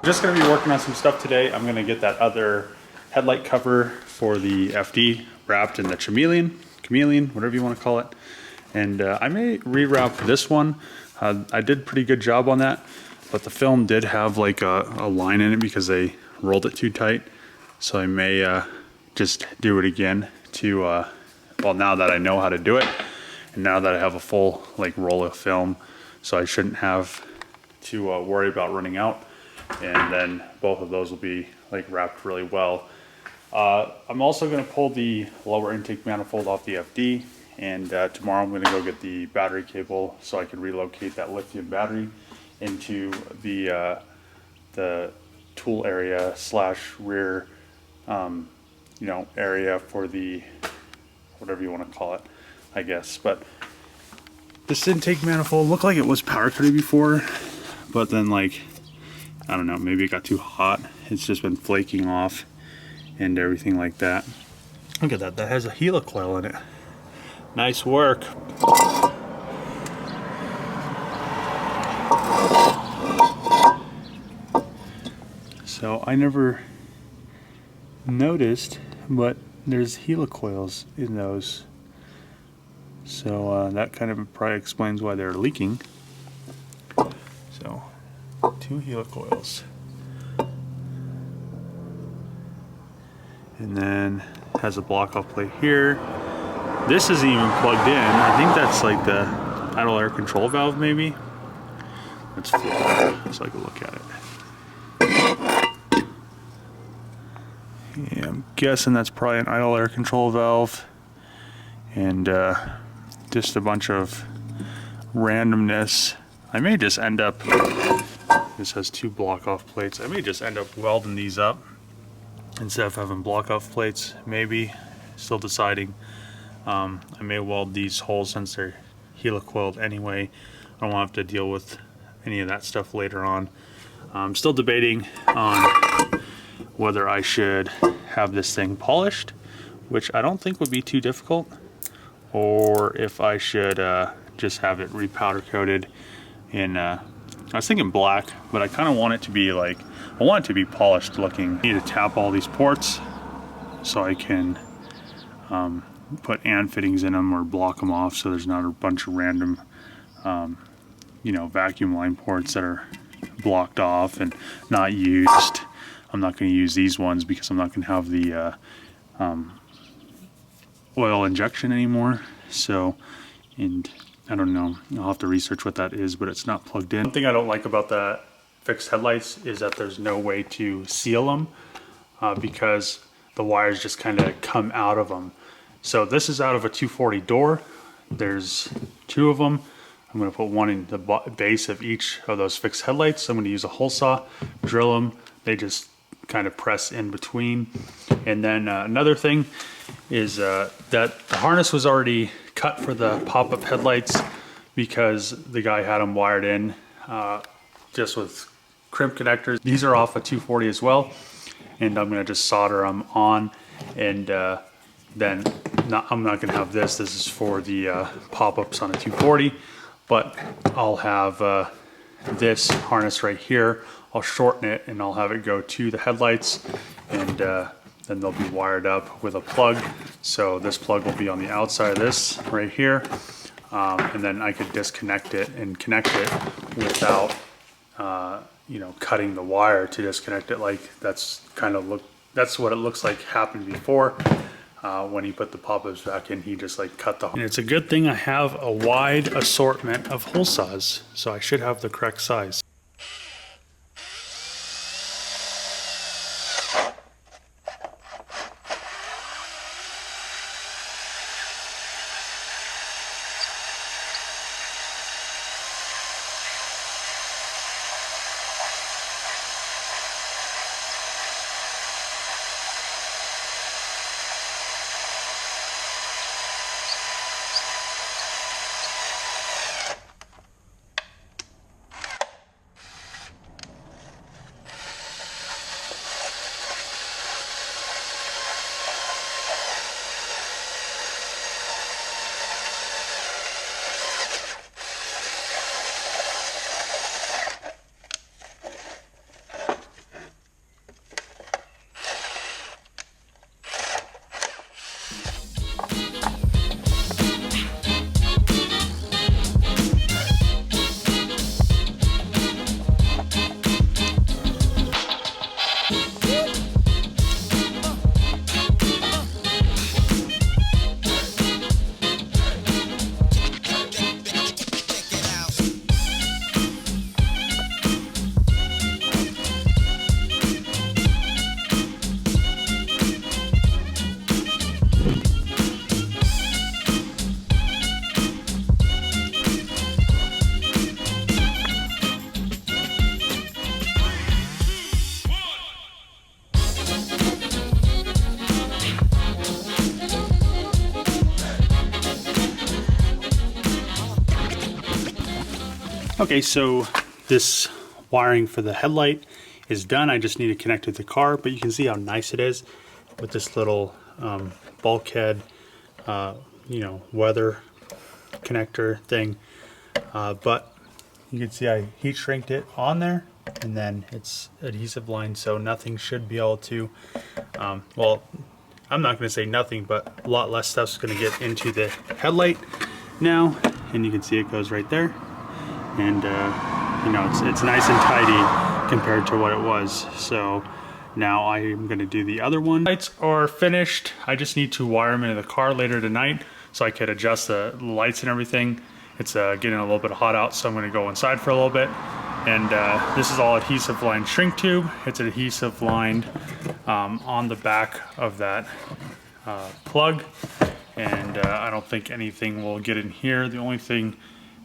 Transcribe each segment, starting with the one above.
Just gonna be working on some stuff today. I'm gonna get that other headlight cover for the FD wrapped in the chameleon, whatever you want to call it. And I may rewrap this one. I did pretty good job on that, but the film did have like a line in it because they rolled it too tight. So I may just do it again to, well, now that I know how to do it, and now that I have a full like roll of film, so I shouldn't have to worry about running out. And then both of those will be like wrapped really well. I'm also going to pull the lower intake manifold off the FD, and tomorrow I'm going to go get the battery cable so I can relocate that lithium battery into the tool area / rear you know, area for the whatever you want to call it, I guess. But this intake manifold looked like it was power coated before, but then like, I don't know, maybe it got too hot. It's just been flaking off and everything like that. Look at that, that has a helicoil in it. Nice work. So I never noticed, but there's helicoils in those. So that kind of probably explains why they're leaking. So 2 helicoils. And then has a block off plate here. This isn't even plugged in. I think that's like the idle air control valve maybe. Let's flip it so I can look at it. Yeah, I'm guessing that's probably an idle air control valve. And just a bunch of randomness. I may just end up, this has 2 block off plates. I may just end up welding these up instead of having block off plates, maybe. Still deciding. I may weld these holes since they're helicoiled anyway. I don't want to have to deal with any of that stuff later on. I'm still debating on whether I should have this thing polished, which I don't think would be too difficult, or if I should just have it repowder coated in, I was thinking black, but I kind of want it to be like, I want it to be polished looking. I need to tap all these ports so I can put AND fittings in them or block them off so there's not a bunch of random you know, vacuum line ports that are blocked off and not used. I'm not going to use these ones because I'm not going to have the oil injection anymore. So, and I don't know, I'll have to research what that is, but it's not plugged in. One thing I don't like about the fixed headlights is that there's no way to seal them because the wires just kind of come out of them. So this is out of a 240 door. There's 2 of them. I'm going to put one in the base of each of those fixed headlights. I'm going to use a hole saw, drill them. They just kind of press in between. And then another thing is that the harness was already cut for the pop-up headlights because the guy had them wired in just with crimp connectors. These are off a 240 as well, and I'm going to just solder them on, and then I'm not going to have this. This is for the pop-ups on a 240, but I'll have this harness right here. I'll shorten it and I'll have it go to the headlights, and then they'll be wired up with a plug. So this plug will be on the outside of this right here, and then I could disconnect it and connect it without you know, cutting the wire to disconnect it. Like that's what it looks like happened before. When he put the pop-ups back in, he just like cut the. And it's a good thing I have a wide assortment of hole saws, so I should have the correct size. Okay, so this wiring for the headlight is done. I just need to connect it to the car, but you can see how nice it is with this little bulkhead, you know, weather connector thing. But you can see I heat shrinked it on there, and then it's adhesive lined, so nothing should be able to, well, I'm not going to say nothing, but a lot less stuff's going to get into the headlight now, and you can see it goes right there. And you know, it's nice and tidy compared to what it was. So now I am going to do the other one. Lights are finished. I just need to wire them into the car later tonight so I could adjust the lights and everything. It's getting a little bit hot out, so I'm going to go inside for a little bit. And this is all adhesive lined shrink tube. It's adhesive lined on the back of that plug. And I don't think anything will get in here. The only thing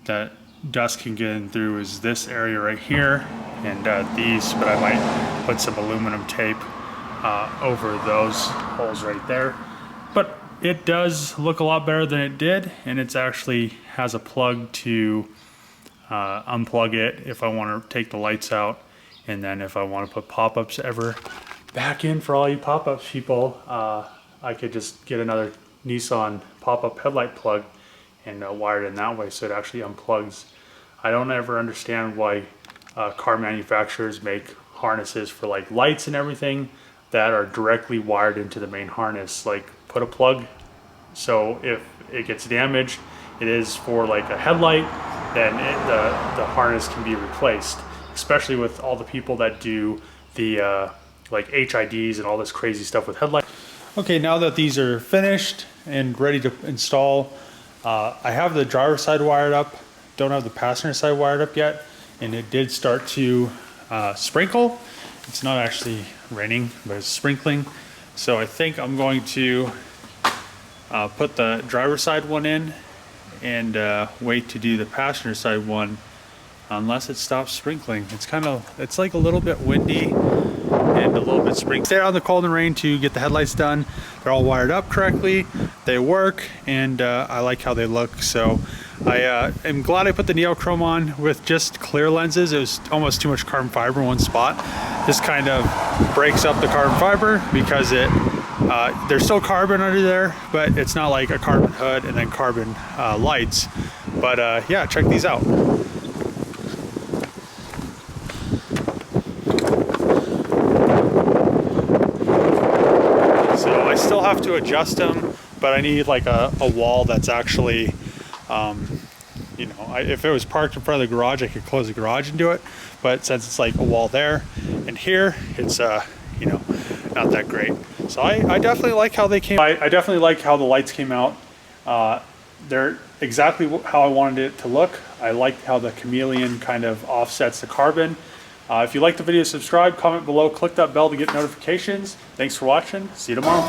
that dust can get in through is this area right here and these, but I might put some aluminum tape over those holes right there. But it does look a lot better than it did, and it's actually has a plug to unplug it if I want to take the lights out, and then if I want to put pop-ups ever back in for all you pop-ups people, I could just get another Nissan pop-up headlight plug and wire it in that way, so it actually unplugs. I don't ever understand why car manufacturers make harnesses for like lights and everything that are directly wired into the main harness. Like, put a plug so if it gets damaged, it is for like a headlight, then the harness can be replaced, especially with all the people that do the like HIDs and all this crazy stuff with headlights. Okay, now that these are finished and ready to install, I have the driver's side wired up, don't have the passenger side wired up yet, and it did start to sprinkle. It's not actually raining, but it's sprinkling. So I think I'm going to put the driver's side one in and wait to do the passenger side one unless it stops sprinkling. It's like a little bit windy and a little bit spring. Stay out in the cold and rain to get the headlights done. They're all wired up correctly, they work, and I like how they look. So I am glad I put the neochrome on with just clear lenses. It was almost too much carbon fiber in one spot. This kind of breaks up the carbon fiber because there's still carbon under there, but it's not like a carbon hood and then carbon lights. But yeah, check these out. So I still have to adjust them, but I need like a wall that's actually, you know, if it was parked in front of the garage, I could close the garage and do it. But since it's like a wall there and here, it's, you know, not that great. So I definitely like how they came. I definitely like how the lights came out. They're exactly how I wanted it to look. I like how the chameleon kind of offsets the carbon. If you like the video, subscribe, comment below, click that bell to get notifications. Thanks for watching. See you tomorrow.